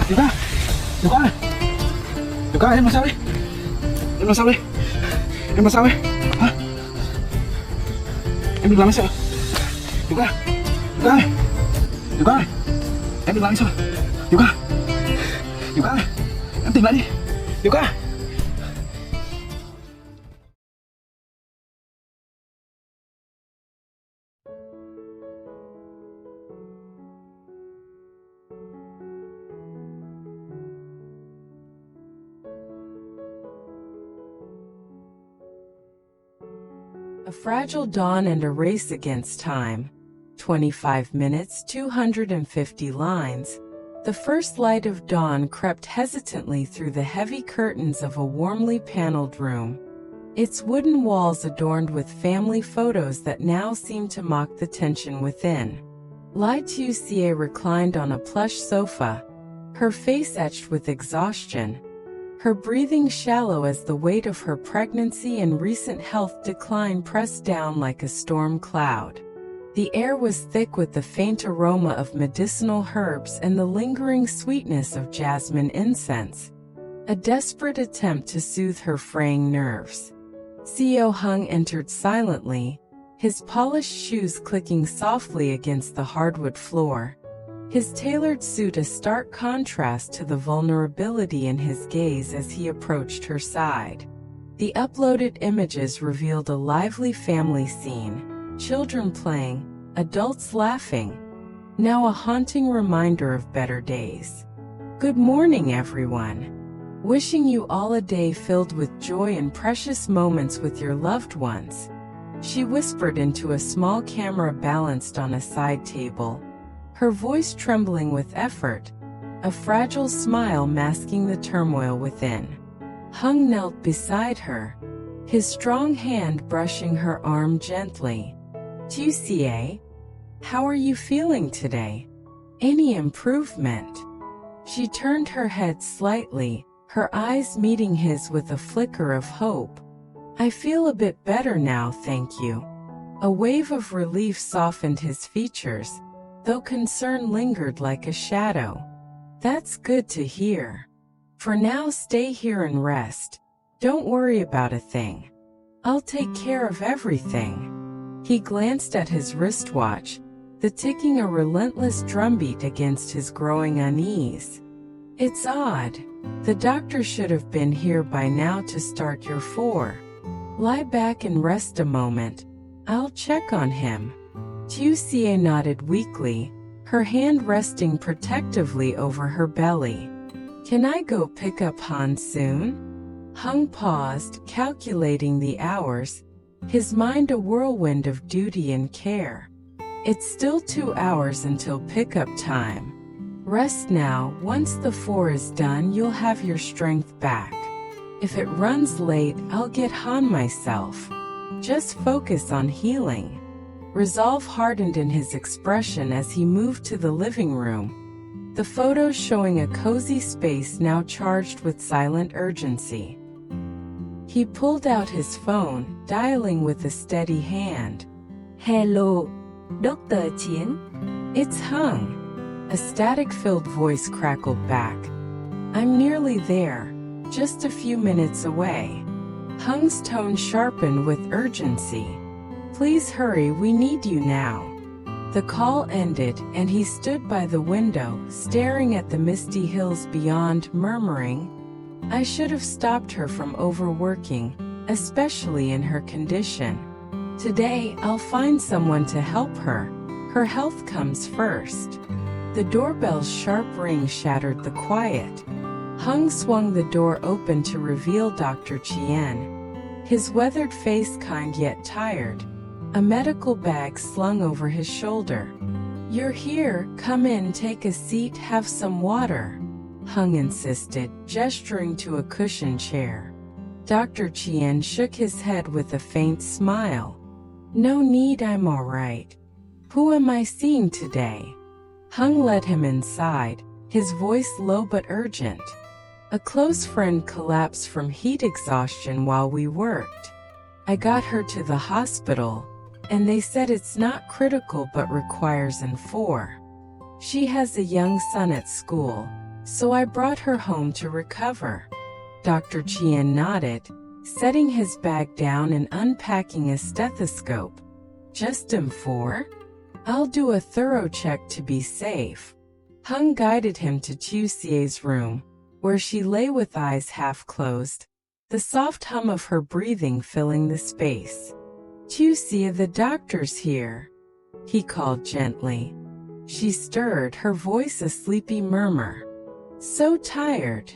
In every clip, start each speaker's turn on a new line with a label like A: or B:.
A: Tieu Ca, Tieu Ca ơi, Tieu Ca em làm sao đấy? Em làm sao đấy? Em làm sao đấy? Hả? Em đừng làm sao? Tieu Ca, Tieu Ca ơi, Tieu Ca ơi, em đừng làm sao? Tieu Ca, Tieu Ca ơi, em tỉnh lại đi, Tieu Ca.
B: A fragile dawn and a race against time. 25 minutes, 250 lines. The first light of dawn crept hesitantly through the heavy curtains of a warmly paneled room. Its wooden walls adorned with family photos that now seemed to mock the tension within. Tieu Ca reclined on a plush sofa, her face etched with exhaustion, her breathing shallow as the weight of her pregnancy and recent health decline pressed down like a storm cloud. The air was thick with the faint aroma of medicinal herbs and the lingering sweetness of jasmine incense, a desperate attempt to soothe her fraying nerves. Seo Hung entered silently, his polished shoes clicking softly against the hardwood floor, his tailored suit a stark contrast to the vulnerability in his gaze as he approached her side. The uploaded images revealed a lively family scene, children playing, adults laughing, now a haunting reminder of better days. Good morning, everyone. Wishing you all a day filled with joy and precious moments with your loved ones, she whispered into a small camera balanced on a side table, her voice trembling with effort, a fragile smile masking the turmoil within. Hung knelt beside her, his strong hand brushing her arm gently. Tieu Ca, how are you feeling today? Any improvement? She turned her head slightly, her eyes meeting his with a flicker of hope. I feel a bit better now, thank you. A wave of relief softened his features, though concern lingered like a shadow. That's good to hear. For now, stay here and rest. Don't worry about a thing. I'll take care of everything. He glanced at his wristwatch, the ticking a relentless drumbeat against his growing unease. It's odd. The doctor should have been here by now to start your 4. Lie back and rest a moment. I'll check on him. Tieu Ca nodded weakly, her hand resting protectively over her belly. Can I go pick up Han soon? Hung paused, calculating the hours, his mind a whirlwind of duty and care. It's still 2 hours until pickup time. Rest now. Once the 4 is done, you'll have your strength back. If it runs late, I'll get Han myself. Just focus on healing. Resolve hardened in his expression as he moved to the living room, the photos showing a cozy space now charged with silent urgency. He pulled out his phone, dialing with a steady hand. Hello, Dr. Tien? It's Hung. A static-filled voice crackled back. I'm nearly there, just a few minutes away. Hung's tone sharpened with urgency. Please hurry, we need you now. The call ended, and he stood by the window, staring at the misty hills beyond, murmuring, I should have stopped her from overworking, especially in her condition. Today, I'll find someone to help her. Her health comes first. The doorbell's sharp ring shattered the quiet. Hung swung the door open to reveal Dr. Tien, his weathered face kind yet tired, a medical bag slung over his shoulder. You're here, come in, take a seat, have some water, Hung insisted, gesturing to a cushioned chair. Dr. Tien shook his head with a faint smile. No need, I'm all right. Who am I seeing today? Hung led him inside, his voice low but urgent. A close friend collapsed from heat exhaustion while we worked. I got her to the hospital, and they said it's not critical but requires an 4. She has a young son at school. so I brought her home to recover. Dr. Tien nodded, setting his bag down and unpacking a stethoscope. Just M4? I'll do a thorough check to be safe. Hung guided him to Tieu Ca's room, where she lay with eyes half closed, the soft hum of her breathing filling the space. Tieu Ca, the doctor's here, he called gently. She stirred, her voice a sleepy murmur. So tired.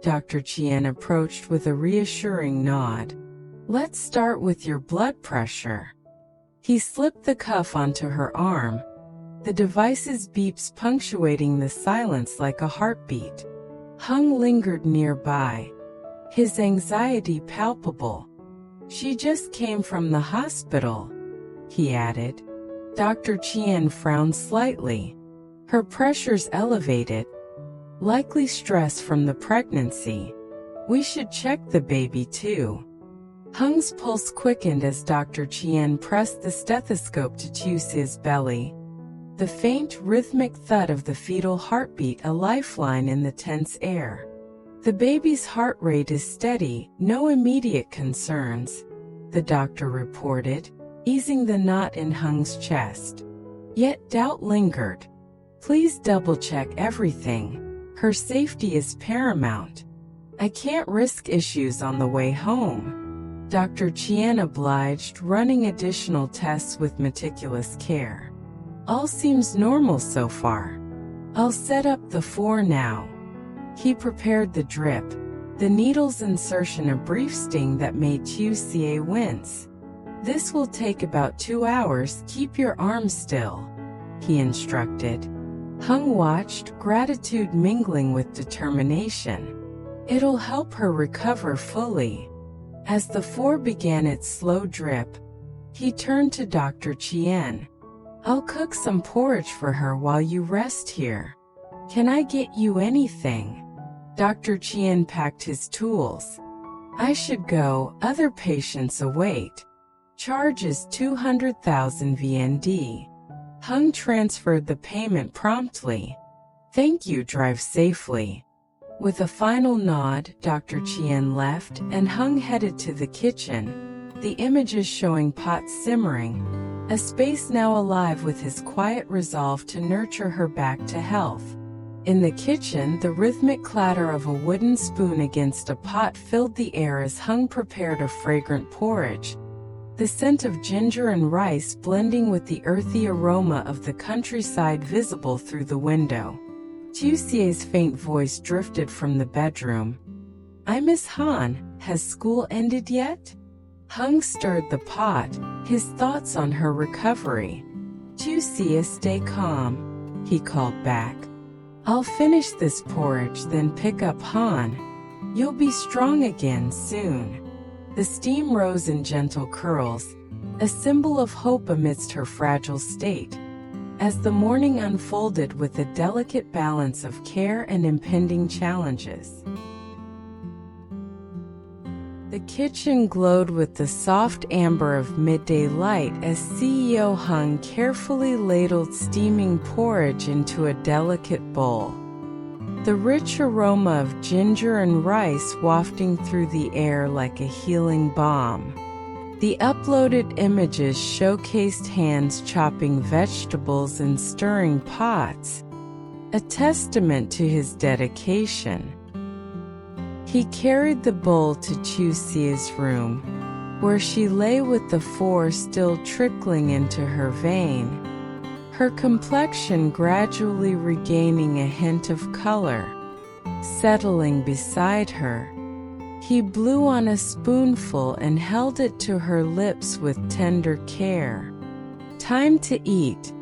B: Dr. Tien approached with a reassuring nod. Let's start with your blood pressure. He slipped the cuff onto her arm, the device's beeps punctuating the silence like a heartbeat. Hung lingered nearby, his anxiety palpable. She just came from the hospital, he added. Dr. Tien frowned slightly. Her pressure's elevated, likely stress from the pregnancy. We should check the baby too. Hung's pulse quickened as Dr. Tien pressed the stethoscope to Tieu Ca's belly. The faint, rhythmic thud of the fetal heartbeat a lifeline in the tense air. The baby's heart rate is steady, no immediate concerns, the doctor reported, easing the knot in Hung's chest. Yet doubt lingered. Please double-check everything. Her safety is paramount. I can't risk issues on the way home. Dr. Tien obliged, running additional tests with meticulous care. All seems normal so far. I'll set up the 4 now. He prepared the drip, the needle's insertion a brief sting that made Tieu Ca wince. This will take about 2 hours, keep your arms still, he instructed. Hung watched, gratitude mingling with determination. It'll help her recover fully. As the 4 began its slow drip, he turned to Dr. Tien. I'll cook some porridge for her while you rest here. Can I get you anything? Dr. Tien packed his tools. I should go, other patients await. Charge is 200,000 VND. Hung transferred the payment promptly. Thank you, drive safely. With a final nod, Dr. Tien left, and Hung headed to the kitchen, the images showing pots simmering, a space now alive with his quiet resolve to nurture her back to health. In the kitchen, the rhythmic clatter of a wooden spoon against a pot filled the air as Hung prepared a fragrant porridge, the scent of ginger and rice blending with the earthy aroma of the countryside visible through the window. Tieu Ca's faint voice drifted from the bedroom. I miss Han, has school ended yet? Hung stirred the pot, his thoughts on her recovery. Tieu Ca, stay calm, he called back. I'll finish this porridge, then pick up Han. You'll be strong again soon. The steam rose in gentle curls, a symbol of hope amidst her fragile state. As the morning unfolded with a delicate balance of care and impending challenges. The kitchen glowed with the soft amber of midday light as CEO Hung carefully ladled steaming porridge into a delicate bowl. The rich aroma of ginger and rice wafting through the air like a healing balm. The uploaded images showcased hands chopping vegetables and stirring pots, a testament to his dedication. He carried the bowl to Tieu Ca's room, where she lay with the 4 still trickling into her vein, her complexion gradually regaining a hint of color. Settling beside her, he blew on a spoonful and held it to her lips with tender care. Time to eat.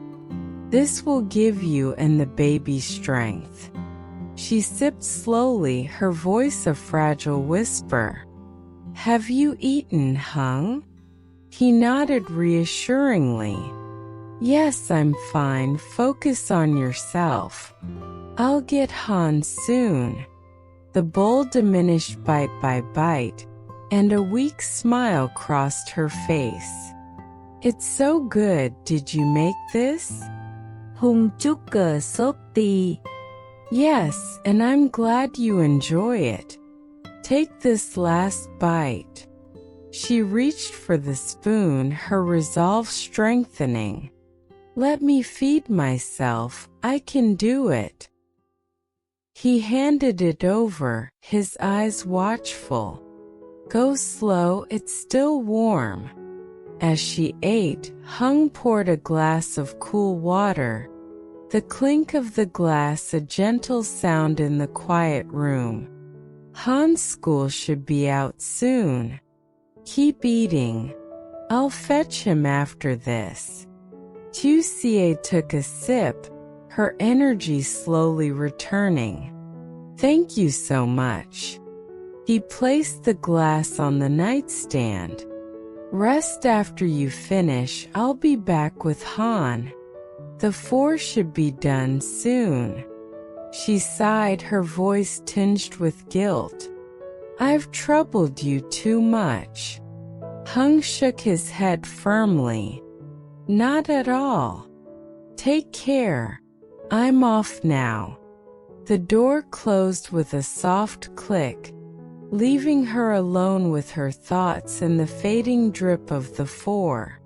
B: This will give you and the baby strength. She sipped slowly, her voice a fragile whisper. Have you eaten, Hung? He nodded reassuringly. Yes, I'm fine. Focus on yourself. I'll get Han soon. The bowl diminished bite by bite, and a weak smile crossed her face. It's so good. Did you make this? Hung chúc cờ sốt ti. Yes, and I'm glad you enjoy it. Take this last bite. She reached for the spoon, her resolve strengthening. Let me feed myself, I can do it. He handed it over, his eyes watchful. Go slow, it's still warm. As she ate, Hung poured a glass of cool water. The clink of the glass a gentle sound in the quiet room. Han's school should be out soon. Keep eating. I'll fetch him after this. Tieu Ca took a sip, her energy slowly returning. Thank you so much. He placed the glass on the nightstand. Rest after you finish, I'll be back with Han. The 4 should be done soon. She sighed, her voice tinged with guilt. I've troubled you too much. Hung shook his head firmly. Not at all. Take care. I'm off now. The door closed with a soft click, leaving her alone with her thoughts and the fading drip of the 4.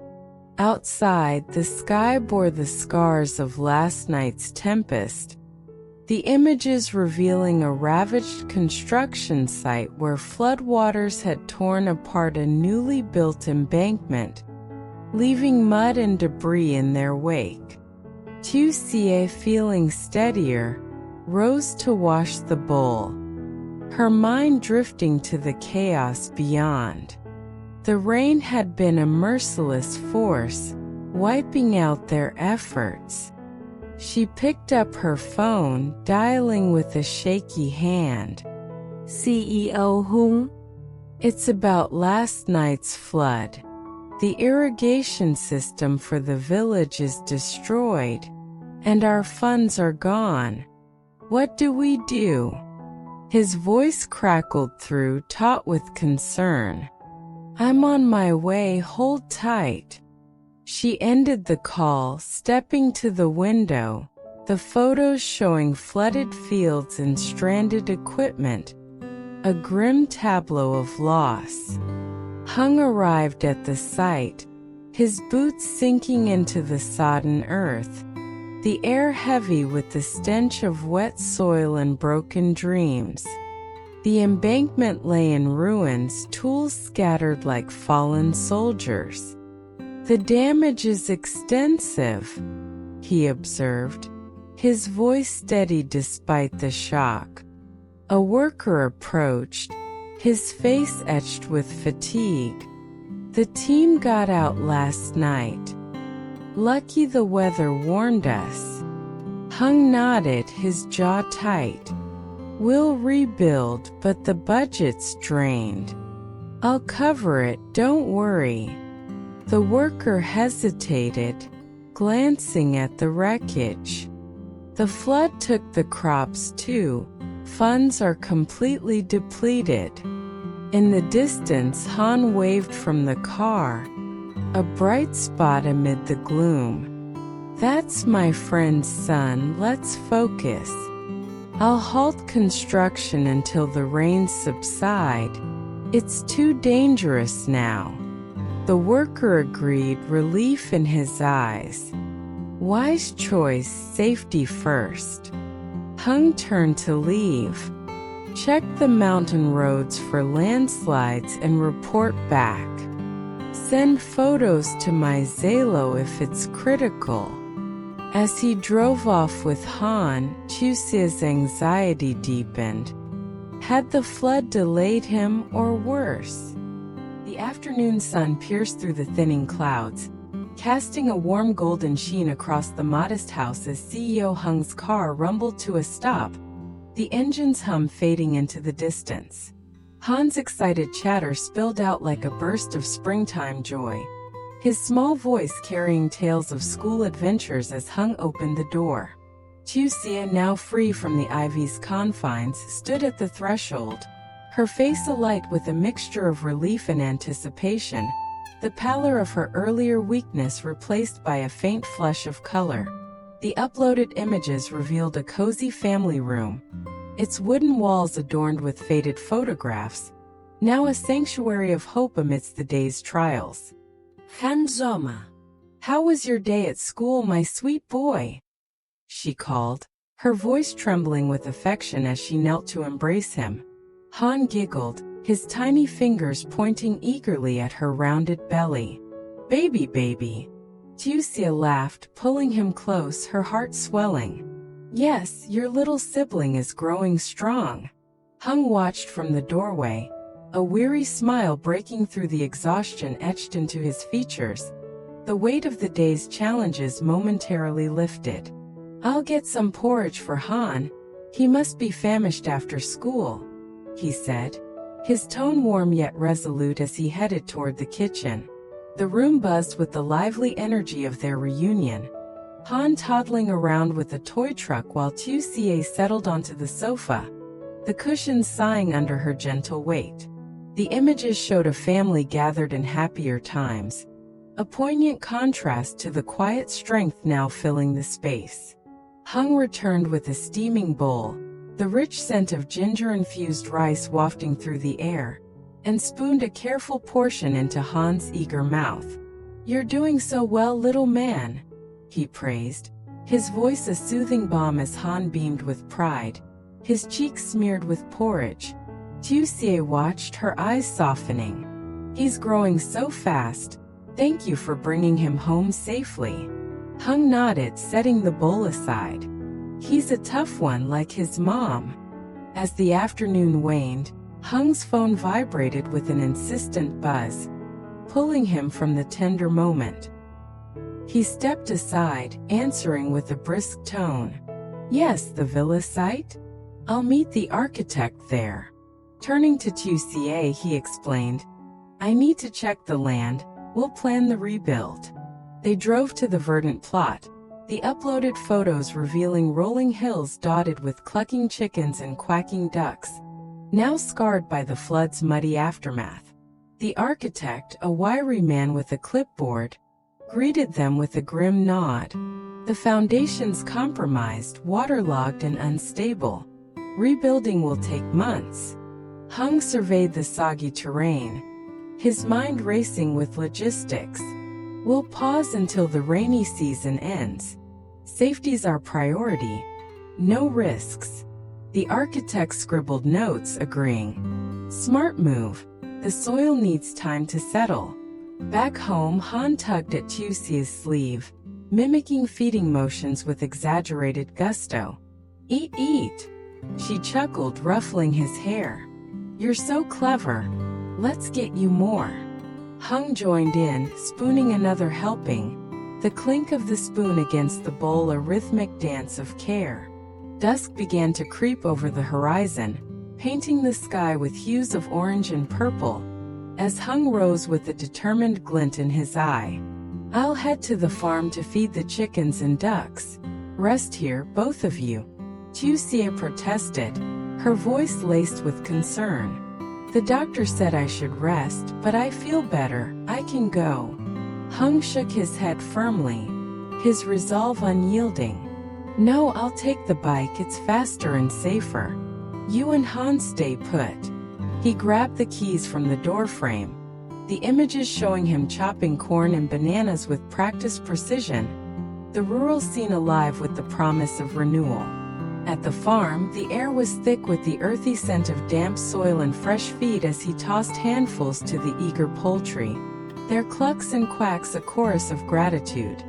B: Outside, the sky bore the scars of last night's tempest, the images revealing a ravaged construction site where floodwaters had torn apart a newly built embankment, leaving mud and debris in their wake. Tieu Ca, feeling steadier, rose to wash the bowl, her mind drifting to the chaos beyond. The rain had been a merciless force, wiping out their efforts. She picked up her phone, dialing with a shaky hand. CEO Hung? It's about last night's flood. The irrigation system for the village is destroyed, and our funds are gone. What do we do? His voice crackled through, taut with concern. I'm on my way, hold tight. She ended the call, stepping to the window, the photos showing flooded fields and stranded equipment, a grim tableau of loss. Hung arrived at the site, his boots sinking into the sodden earth, the air heavy with the stench of wet soil and broken dreams. The embankment lay in ruins, tools scattered like fallen soldiers. The damage is extensive, he observed, his voice steady despite the shock. A worker approached, his face etched with fatigue. The team got out last night. Lucky the weather warned us. Hung nodded, his jaw tight. We'll rebuild, but the budget's drained. I'll cover it, don't worry. The worker hesitated, glancing at the wreckage. The flood took the crops too. Funds are completely depleted. In the distance, Han waved from the car, a bright spot amid the gloom. That's my friend's son, let's focus. I'll halt construction until the rains subside. It's too dangerous now. The worker agreed, relief in his eyes. Wise choice, safety first. Hung turned to leave. Check the mountain roads for landslides and report back. Send photos to my Zalo if it's critical. As he drove off with Han, Tieu Ca's anxiety deepened. Had the flood delayed him, or worse? The afternoon sun pierced through the thinning clouds, casting a warm golden sheen across the modest house as CEO Hung's car rumbled to a stop, the engine's hum fading into the distance. Han's excited chatter spilled out like a burst of springtime joy, his small voice carrying tales of school adventures as Hung opened the door. Tieu Ca, now free from the ivy's confines, stood at the threshold, her face alight with a mixture of relief and anticipation, the pallor of her earlier weakness replaced by a faint flush of color. The uploaded images revealed a cozy family room, its wooden walls adorned with faded photographs, now a sanctuary of hope amidst the day's trials. Hanzoma, how was your day at school, my sweet boy? She called, her voice trembling with affection as she knelt to embrace him. Han giggled, his tiny fingers pointing eagerly at her rounded belly. Baby, baby. Tieu Ca laughed, pulling him close, her heart swelling. Yes, your little sibling is growing strong. Hung watched from the doorway, a weary smile breaking through the exhaustion etched into his features. The weight of the day's challenges momentarily lifted. I'll get some porridge for Han. He must be famished after school, he said, his tone warm yet resolute as he headed toward the kitchen. The room buzzed with the lively energy of their reunion. Han toddling around with a toy truck while Tieu Ca settled onto the sofa, the cushions sighing under her gentle weight. The images showed a family gathered in happier times, a poignant contrast to the quiet strength now filling the space. Hung returned with a steaming bowl, the rich scent of ginger-infused rice wafting through the air, and spooned a careful portion into Han's eager mouth. You're doing so well, little man, he praised, his voice a soothing balm as Han beamed with pride, his cheeks smeared with porridge. Tieu Ca watched, her eyes softening. He's growing so fast. Thank you for bringing him home safely. Hung nodded, setting the bowl aside. He's a tough one like his mom. As the afternoon waned, Hung's phone vibrated with an insistent buzz, pulling him from the tender moment. He stepped aside, answering with a brisk tone. Yes, the villa site? I'll meet the architect there. Turning to Tieu Ca, he explained, I need to check the land, we'll plan the rebuild. They drove to the verdant plot, the uploaded photos revealing rolling hills dotted with clucking chickens and quacking ducks, now scarred by the flood's muddy aftermath. The architect, a wiry man with a clipboard, greeted them with a grim nod. The foundation's compromised, waterlogged and unstable. Rebuilding will take months. Hung surveyed the soggy terrain, his mind racing with logistics. We'll pause until the rainy season ends. Safety's our priority. No risks. The architect scribbled notes, agreeing. Smart move. The soil needs time to settle. Back home, Han tugged at Tieu Ca's sleeve, mimicking feeding motions with exaggerated gusto. Eat, eat. She chuckled, ruffling his hair. You're so clever. Let's get you more. Hung joined in, spooning another helping, the clink of the spoon against the bowl a rhythmic dance of care. Dusk began to creep over the horizon, painting the sky with hues of orange and purple, as Hung rose with a determined glint in his eye. I'll head to the farm to feed the chickens and ducks. Rest here, both of you. Tieu Ca protested, her voice laced with concern. The doctor said I should rest, but I feel better, I can go. Hung shook his head firmly, his resolve unyielding. No, I'll take the bike, it's faster and safer. You and Han stay put. He grabbed the keys from the doorframe, the images showing him chopping corn and bananas with practiced precision, the rural scene alive with the promise of renewal. At the farm, the air was thick with the earthy scent of damp soil and fresh feed as he tossed handfuls to the eager poultry, their clucks and quacks a chorus of gratitude.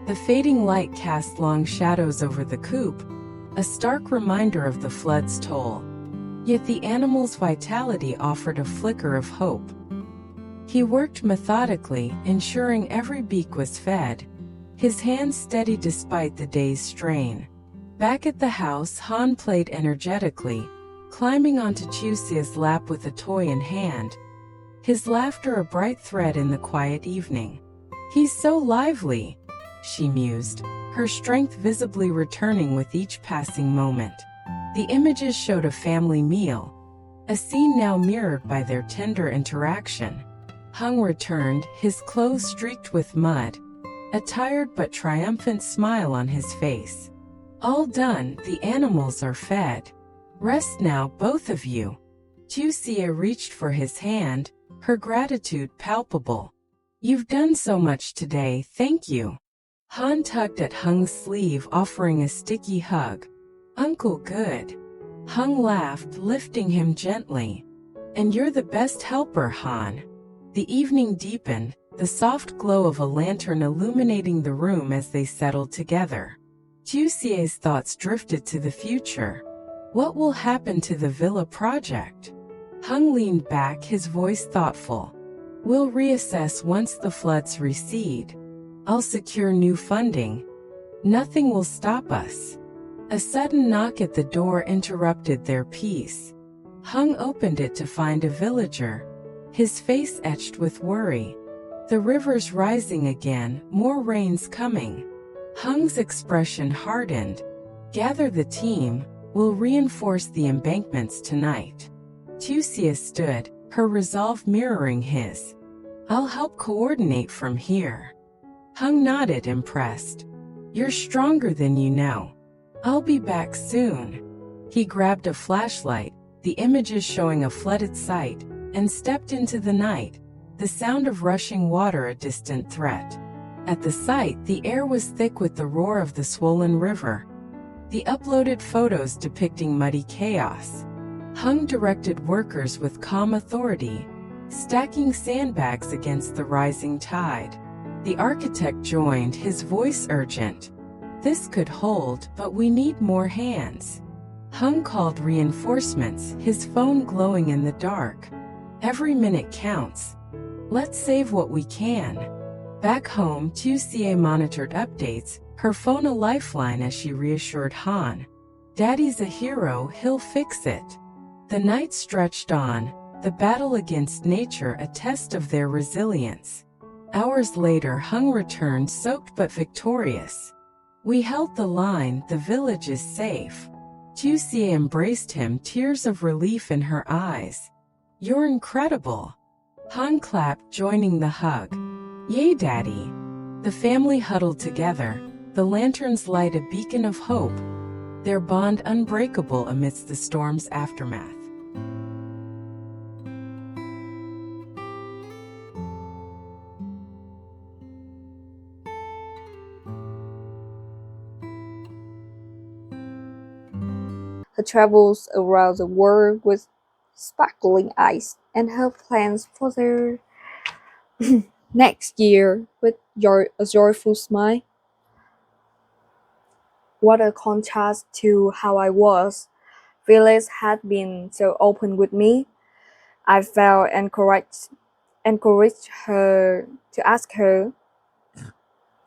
B: The fading light cast long shadows over the coop, a stark reminder of the flood's toll. Yet the animal's vitality offered a flicker of hope. He worked methodically, ensuring every beak was fed, his hands steady despite the day's strain. Back at the house, Han played energetically, climbing onto Tieu Ca's lap with a toy in hand, his laughter a bright thread in the quiet evening. He's so lively, she mused, her strength visibly returning with each passing moment. The images showed a family meal, a scene now mirrored by their tender interaction. Hung returned, his clothes streaked with mud, a tired but triumphant smile on his face. All done, the animals are fed. Rest now, both of you. Tieu Ca reached for his hand, her gratitude palpable. You've done so much today, thank you. Han tugged at Hung's sleeve, offering a sticky hug. Uncle, good. Hung laughed, lifting him gently. And you're the best helper, Han. The evening deepened, the soft glow of a lantern illuminating the room as they settled together. Tieu Ca's thoughts drifted to the future. What will happen to the villa project? Hung leaned back, his voice thoughtful. We'll reassess once the floods recede. I'll secure new funding. Nothing will stop us. A sudden knock at the door interrupted their peace. Hung opened it to find a villager, his face etched with worry. The river's rising again, more rain's coming. Hung's expression hardened. Gather the team, we'll reinforce the embankments tonight. Tieu Ca stood, her resolve mirroring his. I'll help coordinate from here. Hung nodded, impressed. You're stronger than you know. I'll be back soon. He grabbed a flashlight, the images showing a flooded site, and stepped into the night, the sound of rushing water a distant threat. At the site, the air was thick with the roar of the swollen river. The uploaded photos depicting muddy chaos. Hung directed workers with calm authority, stacking sandbags against the rising tide. The architect joined, his voice urgent. This could hold, but we need more hands. Hung called reinforcements, his phone glowing in the dark. Every minute counts. Let's save what we can. Back home, Tieu Ca monitored updates, her phone a lifeline as she reassured Han. Daddy's a hero, he'll fix it. The night stretched on, the battle against nature a test of their resilience. Hours later, Hung returned soaked but victorious. We held the line, the village is safe. Tieu Ca embraced him, tears of relief in her eyes. You're incredible. Han clapped, joining the hug. Yay, Daddy. The family huddled together, the lanterns light a beacon of hope, their bond unbreakable amidst the storm's aftermath.
C: Her travels around the world with sparkling eyes, and her plans for the next year with a joyful smile. What a contrast to how I was. Phyllis had been so open with me. I felt encouraged her to ask her,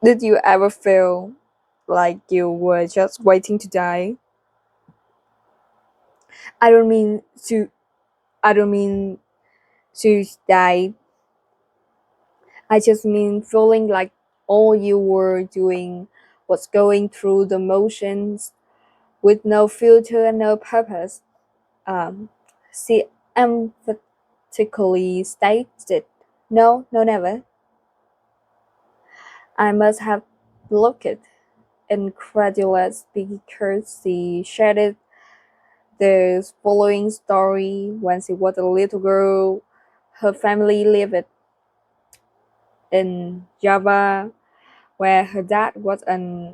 C: did you ever feel like you were just waiting to die? I don't mean to I don't mean suicide. I just mean feeling like all you were doing was going through the motions with no filter and no purpose. She emphatically stated, no, no, never. I must have looked incredulous because she shared the following story. When she was a little girl, her family lived in Java, where her dad was an